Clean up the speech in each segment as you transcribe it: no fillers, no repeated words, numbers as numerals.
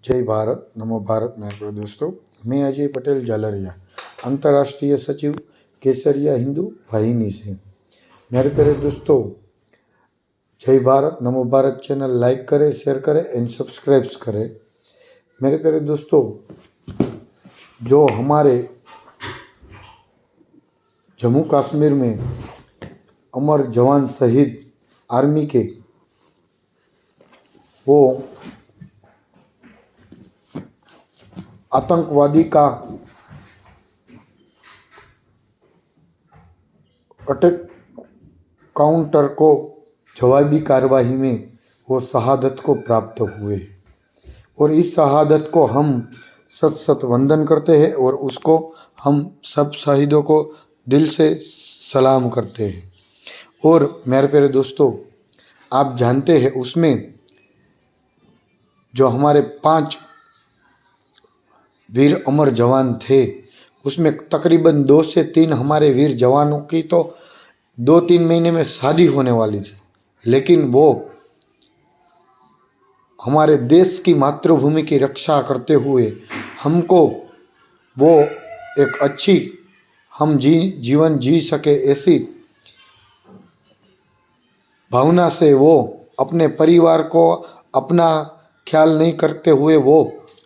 जय भारत, नमो भारत। मेरे प्रिय दोस्तों, मैं अजय पटेल जालरिया, अंतर्राष्ट्रीय सचिव केसरिया हिंदू वाहिनी से। मेरे प्रिय दोस्तों, जय भारत, नमो भारत चैनल लाइक करें, शेयर करें एंड सब्सक्राइब करें। मेरे प्रिय दोस्तों, जो हमारे जम्मू कश्मीर में अमर जवान शहीद आर्मी के वो आतंकवादी का अटैक काउंटर को जवाबी कार्रवाई में वो शहादत को प्राप्त हुए और इस शहादत को हम सत सत वंदन करते हैं और उसको हम सब शहीदों को दिल से सलाम करते हैं। और मेरे प्यारे दोस्तों, आप जानते हैं उसमें जो हमारे 5 वीर अमर जवान थे, उसमें तकरीबन 2 से 3 हमारे वीर जवानों की तो 2-3 महीने में शादी होने वाली थी, लेकिन वो हमारे देश की मातृभूमि की रक्षा करते हुए हमको वो एक अच्छी हम जीवन जी सके ऐसी भावना से वो अपने परिवार को अपना ख्याल नहीं करते हुए वो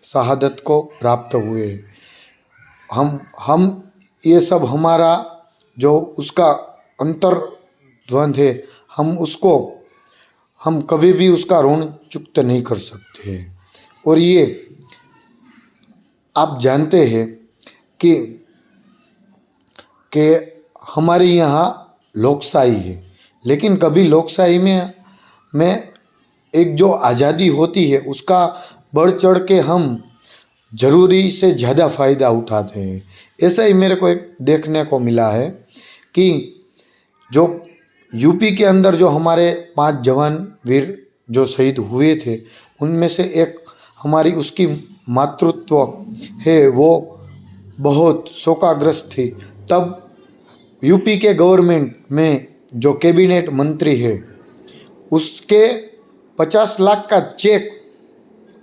शहादत को प्राप्त हुए। हम ये सब हमारा जो उसका अंतर्द्वंद है, हम कभी भी उसका ऋण चुकता नहीं कर सकते। और ये आप जानते हैं कि हमारे यहाँ लोकशाही है, लेकिन कभी लोकशाही में एक जो आज़ादी होती है उसका बढ़ चढ़ के हम ज़रूरी से ज़्यादा फ़ायदा उठाते हैं। ऐसा ही मेरे को एक देखने को मिला है कि जो यूपी के अंदर जो हमारे 5 जवान वीर जो शहीद हुए थे, उनमें से एक हमारी उसकी मातृत्व है वो बहुत शोकाग्रस्त थी। तब यूपी के गवर्नमेंट में जो कैबिनेट मंत्री है, उसके 50 लाख का चेक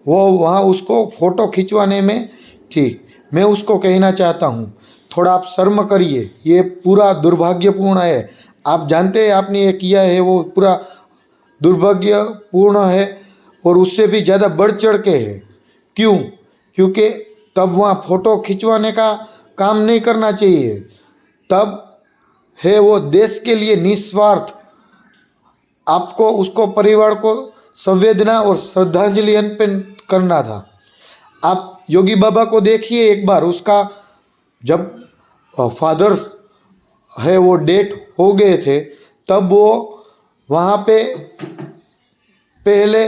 वो वहाँ उसको फ़ोटो खिंचवाने में थी। मैं उसको कहना चाहता हूँ, थोड़ा आप शर्म करिए, ये पूरा दुर्भाग्यपूर्ण है। आप जानते हैं आपने ये किया है वो पूरा दुर्भाग्यपूर्ण है और उससे भी ज़्यादा बढ़ चढ़ के है। क्यों? क्योंकि तब वहाँ फ़ोटो खिंचवाने का काम नहीं करना चाहिए। तब है वो देश के लिए निस्वार्थ आपको उसको परिवार को संवेदना और श्रद्धांजलि अर्पण करना था। आप योगी बाबा को देखिए एक बार, उसका जब फादर्स है वो डेथ हो गए थे, तब वो वहाँ पे पहले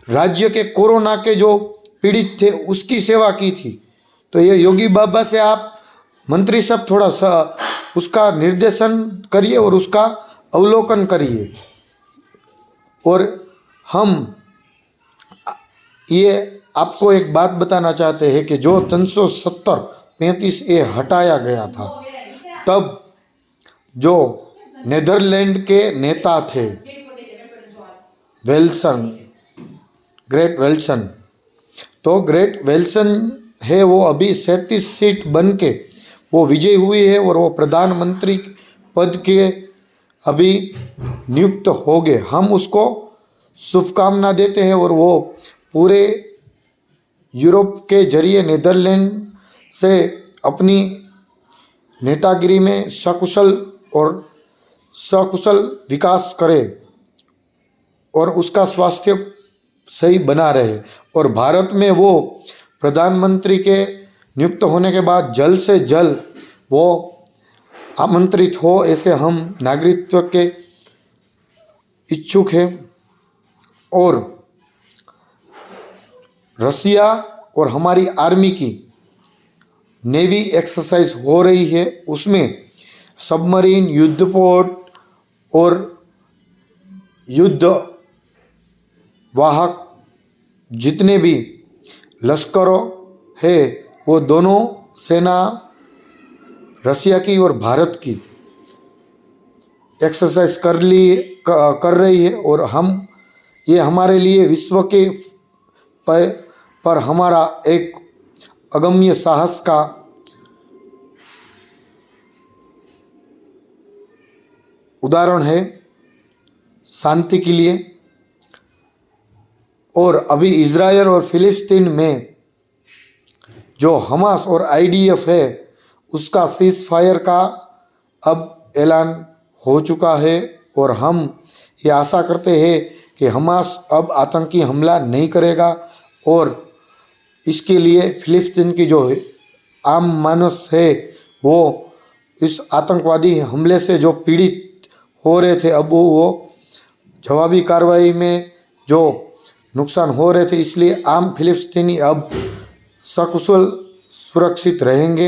राज्य के कोरोना के जो पीड़ित थे उसकी सेवा की थी। तो ये योगी बाबा से आप मंत्री साहब थोड़ा सा उसका निर्देशन करिए और उसका अवलोकन करिए। और हम ये आपको एक बात बताना चाहते हैं कि जो 370-35 ए हटाया गया था, तब जो नेदरलैंड के नेता थे ग्रेट वेल्सन, तो ग्रेट वेल्सन है वो अभी 37 सीट बन के वो विजय हुई है और वो प्रधानमंत्री पद के अभी नियुक्त हो गए। हम उसको शुभकामना देते हैं और वो पूरे यूरोप के जरिए नीदरलैंड से अपनी नेतागिरी में सकुशल विकास करे और उसका स्वास्थ्य सही बना रहे। और भारत में वो प्रधानमंत्री के नियुक्त होने के बाद जल्द से जल्द वो आमंत्रित हो, ऐसे हम नागरिकत्व के इच्छुक हैं। और रसिया और हमारी आर्मी की नेवी एक्सरसाइज हो रही है, उसमें सबमरीन, युद्धपोत और युद्ध वाहक जितने भी लश्करों है वो दोनों सेना रसिया की और भारत की एक्सरसाइज कर रही है। और हम ये हमारे लिए विश्व के पर हमारा एक अगम्य साहस का उदाहरण है शांति के लिए। और अभी इज़राइल और फिलिस्तीन में जो हमास और आईडीएफ है उसका सीज फायर का अब ऐलान हो चुका है और हम ये आशा करते हैं कि हमास अब आतंकी हमला नहीं करेगा और इसके लिए फिलिस्तीन की जो आम मानस है वो इस आतंकवादी हमले से जो पीड़ित हो रहे थे अब वो जवाबी कार्रवाई में जो नुकसान हो रहे थे, इसलिए आम फिलिस्तीनी अब सकुशल सुरक्षित रहेंगे।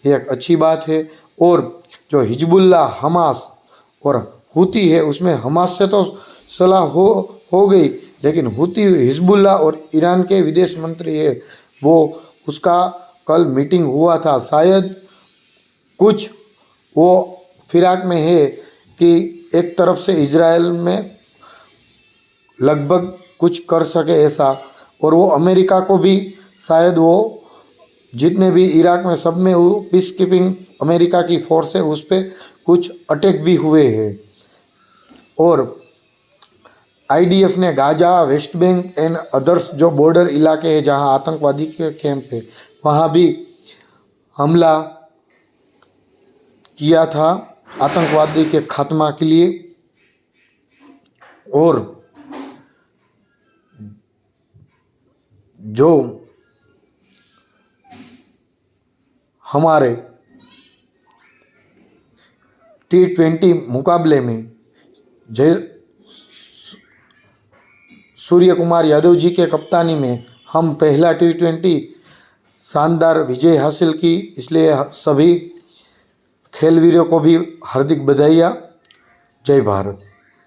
ये एक अच्छी बात है। और जो हिजबुल्लाह, हमास और हुती है उसमें हमास से तो सलाह हो गई, लेकिन हुती, हिजबुल्लाह और ईरान के विदेश मंत्री है वो उसका कल मीटिंग हुआ था। शायद कुछ वो फिराक में है कि एक तरफ से इजराइल में लगभग कुछ कर सके ऐसा, और वो अमेरिका को भी शायद वो जितने भी इराक में सब में वो पीस कीपिंग अमेरिका की फोर्स है उस पर कुछ अटैक भी हुए हैं। और आईडीएफ ने Gaza, West Bank and others जो बॉर्डर इलाके हैं जहां आतंकवादी के कैंप है वहां भी हमला किया था आतंकवादी के खात्मा के लिए। और जो हमारे T20 मुकाबले में जय सूर्य कुमार यादव जी के कप्तानी में हम पहला T20 शानदार विजय हासिल की, इसलिए सभी खेलवीरों को भी हार्दिक बधाइयाँ। जय भारत।